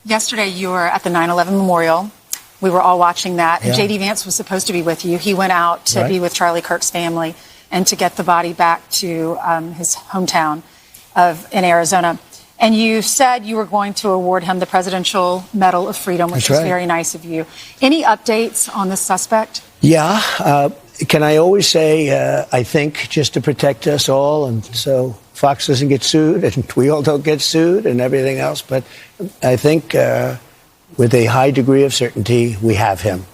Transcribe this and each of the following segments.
Yesterday, you were at the 9/11 memorial. We were all watching that. Yeah. J.D. Vance was supposed to be with you. He went out to be with Charlie Kirk's family and to get the body back to his hometown in Arizona. And you said you were going to award him the Presidential Medal of Freedom, which was very nice of you. Any updates on this suspect? Yeah. Can I always say, I think, just to protect us all, and so Fox doesn't get sued, and we all don't get sued, and everything else. But I think with a high degree of certainty, we have him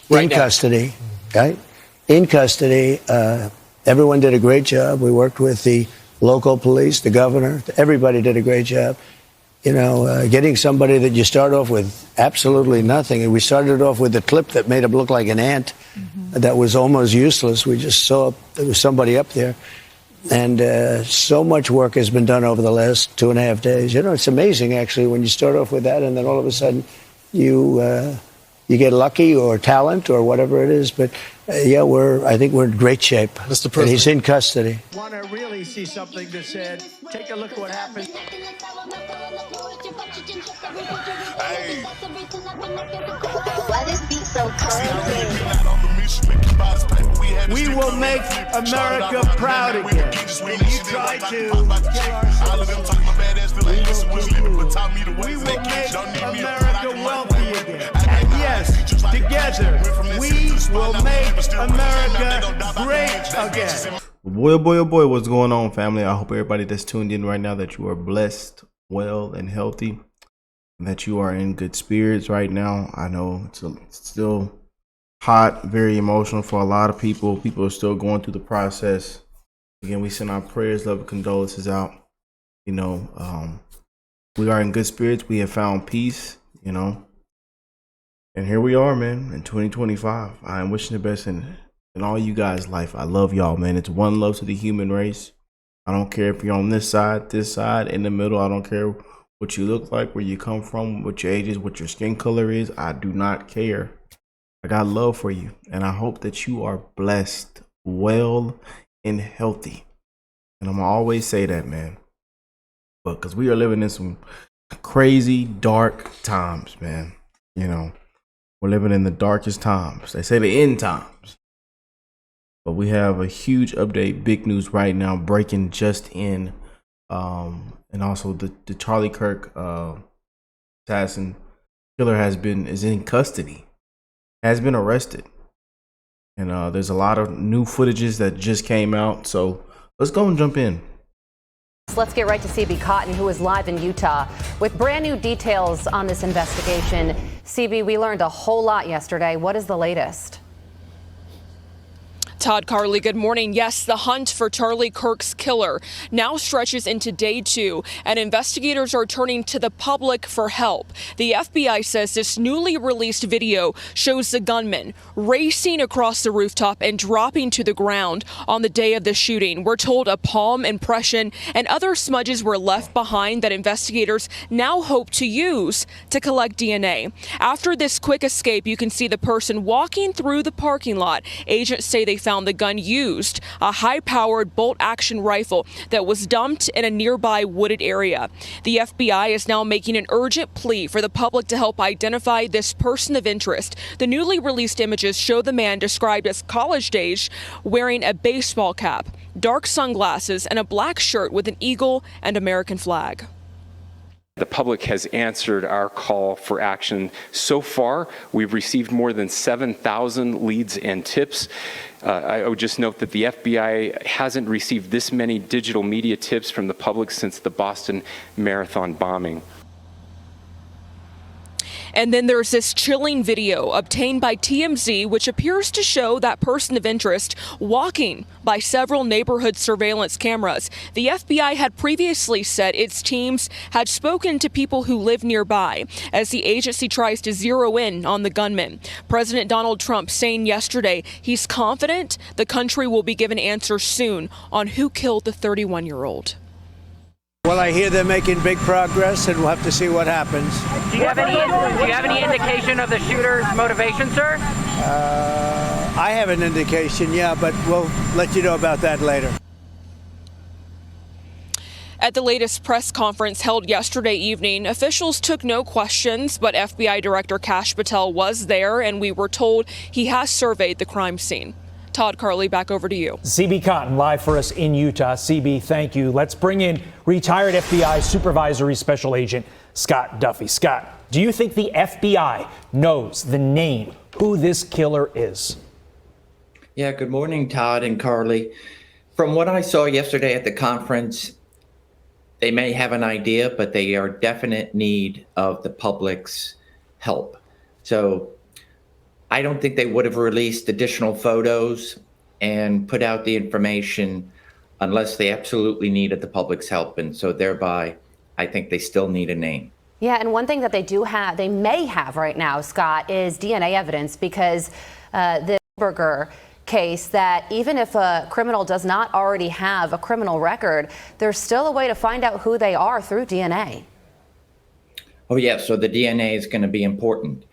in custody. Right? In custody. Everyone did a great job. We worked with the local police, the governor. Everybody did a great job. You know, getting somebody that you start off with absolutely nothing. And we started off with a clip that made him look like an ant that was almost useless. We just saw there was somebody up there. And so much work has been done over the last 2.5 days. You know, it's amazing, actually, when you start off with that and then all of a sudden you get lucky or talent or whatever it is. But, yeah, I think we're in great shape. Mr. President. And he's in custody. Want to really see something that said, take a look at what happened. Why this beat so crazy? We will make America proud again. When you try to kill ourselves, we will make America wealthy again. And yes, together, we will make America great again. Boy, oh boy, oh boy, what's going on, family? I hope everybody that's tuned in right now that you are blessed, well, and healthy, and that you are in good spirits right now. I know it's still hot, very emotional for a lot of people. People are still going through the process. Again, we send our prayers, love, and condolences out. You know, we are in good spirits. We have found peace, you know. And here we are, man, in 2025. I am wishing the best in all you guys' life. I love y'all, man. It's one love to the human race. I don't care if you're on this side, in the middle. I don't care what you look like, where you come from, what your age is, what your skin color is. I do not care. I got love for you. And I hope that you are blessed, well, and healthy. And I'm going to always say that, man. But because we are living in some crazy, dark times, man. You know, we're living in the darkest times. They say the end times. But we have a huge update, big news right now, breaking just in. And also the Charlie Kirk assassin killer is in custody, has been arrested. And there's a lot of new footages that just came out. So let's go and jump in. Let's get right to CB Cotton, who is live in Utah with brand new details on this investigation. CB, we learned a whole lot yesterday. What is the latest? Todd, Carly, good morning. Yes, the hunt for Charlie Kirk's killer now stretches into day 2, and investigators are turning to the public for help. The FBI says this newly released video shows the gunman racing across the rooftop and dropping to the ground on the day of the shooting. We're told a palm impression and other smudges were left behind that investigators now hope to use to collect DNA. After this quick escape, you can see the person walking through the parking lot. Agents say they found the gun used, a high-powered bolt-action rifle that was dumped in a nearby wooded area. The FBI is now making an urgent plea for the public to help identify this person of interest. The newly released images show the man described as college-age, wearing a baseball cap, dark sunglasses, and a black shirt with an eagle and American flag. The public has answered our call for action. So far, we've received more than 7,000 leads and tips. I would just note that the FBI hasn't received this many digital media tips from the public since the Boston Marathon bombing. And then there's this chilling video obtained by TMZ, which appears to show that person of interest walking by several neighborhood surveillance cameras. The FBI had previously said its teams had spoken to people who live nearby as the agency tries to zero in on the gunman. President Donald Trump saying yesterday he's confident the country will be given answers soon on who killed the 31-year-old. Well, I hear they're making big progress, and we'll have to see what happens. Do you have any indication of the shooter's motivation, sir? I have an indication, yeah, but we'll let you know about that later. At the latest press conference held yesterday evening, officials took no questions, but FBI Director Cashapp was there, and we were told he has surveyed the crime scene. Todd, Carly, back over to you. CB Cotton live for us in Utah. CB, thank you. Let's bring in retired FBI Supervisory Special Agent Scott Duffy. Scott, do you think the FBI knows the name, who this killer is? Yeah, good morning, Todd and Carly. From what I saw yesterday at the conference, they may have an idea, but they are definite need of the public's help. So I don't think they would have released additional photos and put out the information unless they absolutely needed the public's help. And so thereby, I think they still need a name. Yeah, and one thing that they may have right now, Scott, is DNA evidence, because the Burger case, that even if a criminal does not already have a criminal record, there's still a way to find out who they are through DNA. Oh, yeah, so the DNA is going to be important.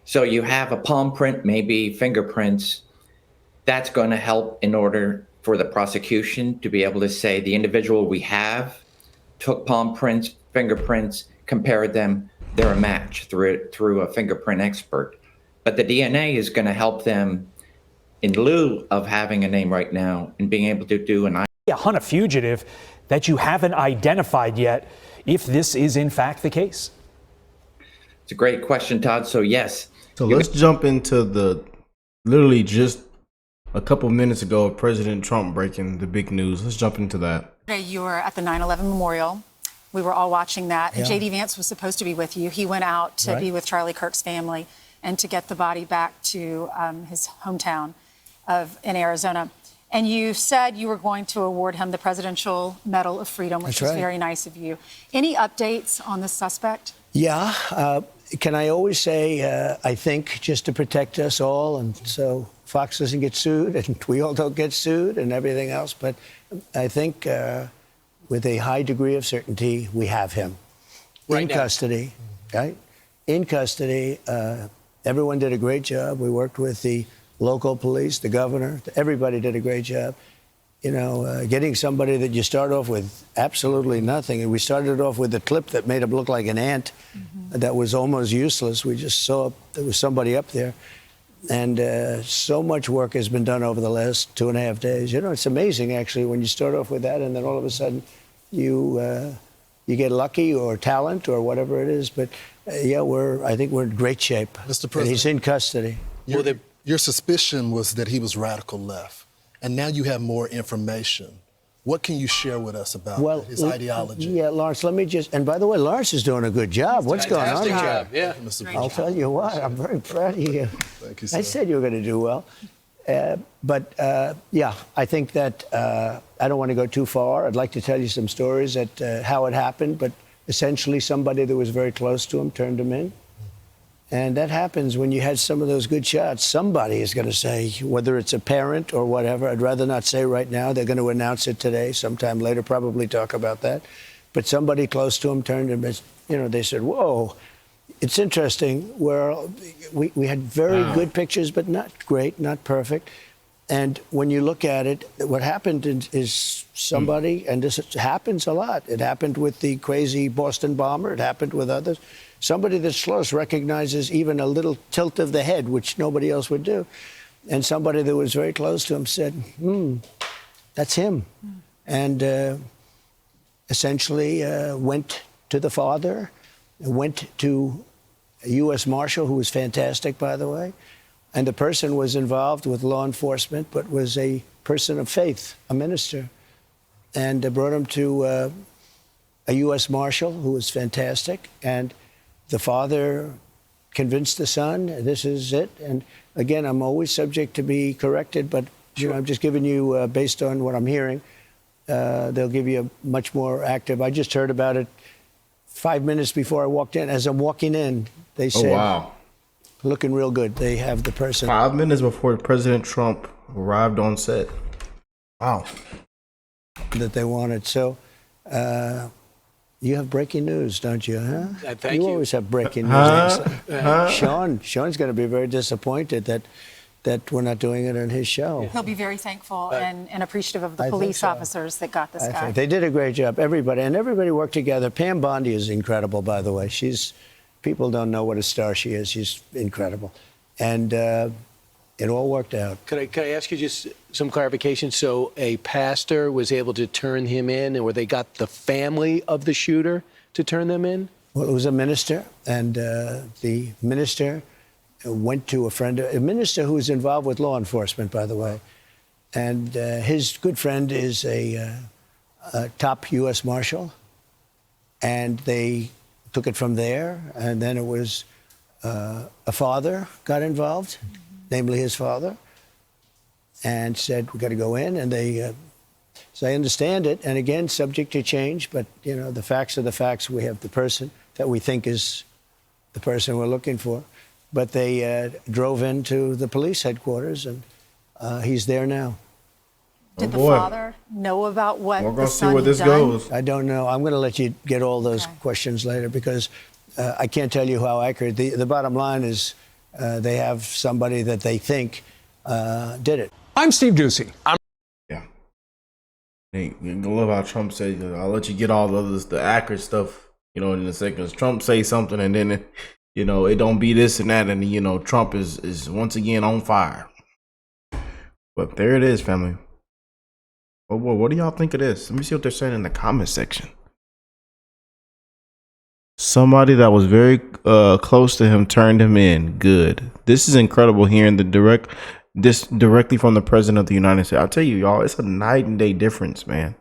So you have a palm print, maybe fingerprints. That's going to help in order for the prosecution to be able to say the individual we have took palm prints, fingerprints, compared them, they're a match through a fingerprint expert. But the DNA is going to help them in lieu of having a name right now and being able to do hunt a fugitive that you haven't identified yet, if this is in fact the case? It's a great question, Todd. So yes. So let's jump into the literally just a couple minutes ago of President Trump breaking the big news. Let's jump into that. You were at the 9/11 memorial. We were all watching that. And J.D. Vance was supposed to be with you. He went out to be with Charlie Kirk's family and to get the body back to his hometown in Arizona. And you said you were going to award him the Presidential Medal of Freedom, which is very nice of you. Any updates on this suspect? Yeah. Can I always say, I think, just to protect us all, and so Fox doesn't get sued and we all don't get sued and everything else. But I think with a high degree of certainty, we have him in custody, right? In custody. Everyone did a great job. We worked with the local police, the governor, everybody did a great job. You know, getting somebody that you start off with absolutely nothing. And we started off with a clip that made him look like an ant that was almost useless. We just saw there was somebody up there. And so much work has been done over the last 2.5 days. You know, it's amazing, actually, when you start off with that and then all of a sudden you get lucky or talent or whatever it is. But, yeah, I think we're in great shape. Mr. President, and he's in custody. Your suspicion was that he was radical left, and now you have more information. What can you share with us about his ideology? Yeah, Lawrence, let me just, and by the way, Lawrence is doing a good job. What's going on here? Job. Yeah. I'll tell you what, I'm very proud of you. Thank you, sir. I said you were going to do well. Yeah, I think that I don't want to go too far. I'd like to tell you some stories at how it happened, but essentially somebody that was very close to him turned him in. And that happens when you had some of those good shots. Somebody is going to say, whether it's a parent or whatever, I'd rather not say right now. They're going to announce it today, sometime later, probably talk about that. But somebody close to him turned him, they said, whoa. It's interesting. We had very good pictures, but not great, not perfect. And when you look at it, what happened is somebody, and this happens a lot. It happened with the crazy Boston bomber. It happened with others. Somebody that's close recognizes even a little tilt of the head, which nobody else would do. And somebody that was very close to him said, that's him. And essentially went to the father, went to a U.S. Marshal, who was fantastic, by the way. And the person was involved with law enforcement, but was a person of faith, a minister. And brought him to a U.S. Marshal, who was fantastic. And the father convinced the son, this is it. And again, I'm always subject to be corrected, but I'm just giving you, based on what I'm hearing, they'll give you a much more active. I just heard about it 5 minutes before I walked in. As I'm walking in, they said, wow, looking real good. They have the person. 5 minutes before President Trump arrived on set. Wow. That they wanted. So, you have breaking news, don't you? Huh? Thank you. You always have breaking news. Sean's going to be very disappointed that that we're not doing it on his show. He'll be very thankful and appreciative of the I think police so. officers that got this I guy. think they did a great job. Everybody worked together. Pam Bondi is incredible, by the way. People don't know what a star she is. She's incredible. And it all worked out. Can I ask you just some clarification? So a pastor was able to turn him in, or they got the family of the shooter to turn them in? Well, it was a minister, and the minister went to a minister who was involved with law enforcement, by the way. And his good friend is a top U.S. Marshal. And they took it from there. And then it was a father got involved, namely his father, and said, we got to go in. And they, as I understand it, and again, subject to change, but, you know, the facts are the facts. We have the person that we think is the person we're looking for. But they drove into the police headquarters, and he's there now. Did the father know about what We're the going to see son where had this done? goes. I don't know. I'm going to let you get all those questions later, because I can't tell you how accurate. The bottom line is they have somebody that they think did it. I'm Steve Ducey. Hey, I love how Trump said, I'll let you get all the accurate stuff, you know, in a second. Trump say something and then, you know, it don't be this and that. And, you know, Trump is once again on fire. But there it is, family. Oh, boy, what do y'all think of this? Let me see what they're saying in the comment section. Somebody that was very close to him turned him in. Good. This is incredible hearing this directly from the president of the United States. I'll tell you, y'all, it's a night and day difference, man.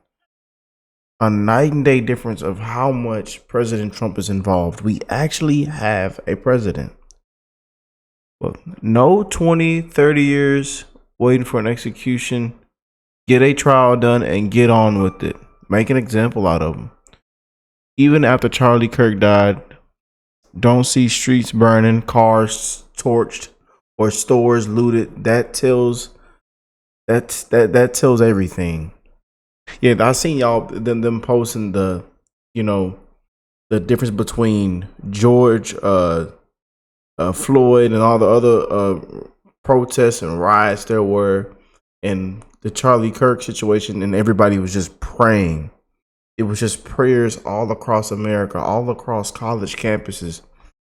A night and day difference of how much President Trump is involved. We actually have a president. Well, no 20, 30 years waiting for an execution. Get a trial done and get on with it. Make an example out of him. Even after Charlie Kirk died, don't see streets burning, cars torched, or stores looted. That tells everything. Yeah, I seen y'all them posting the, you know, the difference between George Floyd and all the other protests and riots there were, and the Charlie Kirk situation, and everybody was just praying. It was just prayers all across America, all across college campuses,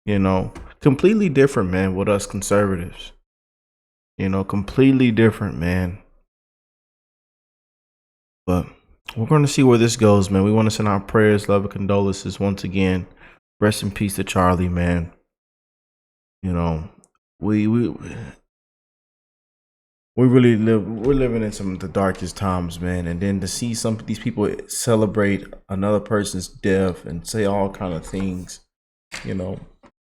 you know. Completely different, man, with us conservatives. You know, completely different, man. But we're going to see where this goes, man. We want to send our prayers, love, and condolences once again. Rest in peace to Charlie, man. You know, we're living in some of the darkest times, man. And then to see some of these people celebrate another person's death and say all kind of things, you know,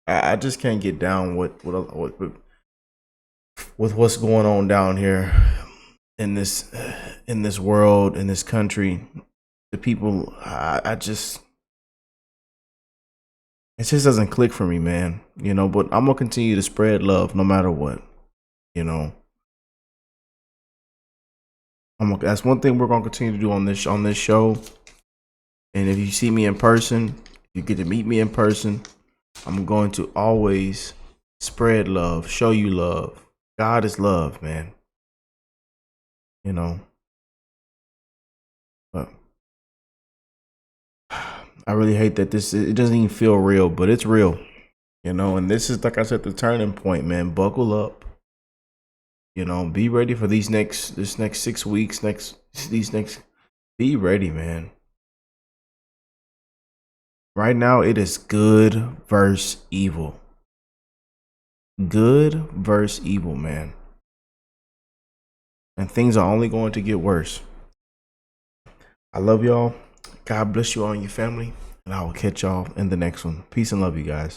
I just can't get down with what's going on down here in this world, in this country. The people, it just doesn't click for me, man. You know, but I'm gonna continue to spread love no matter what. You know, that's one thing we're gonna continue to do on this show. And if you see me in person, you get to meet me in person, I'm going to always spread love, show you love. God is love, man. You know. But I really hate that it doesn't even feel real, but it's real. You know, and this is, like I said, the turning point, man. Buckle up. You know, be ready for this next 6 weeks, be ready, man. Right now, it is good versus evil. Good versus evil, man. And things are only going to get worse. I love y'all. God bless you all and your family. And I will catch y'all in the next one. Peace and love, you guys.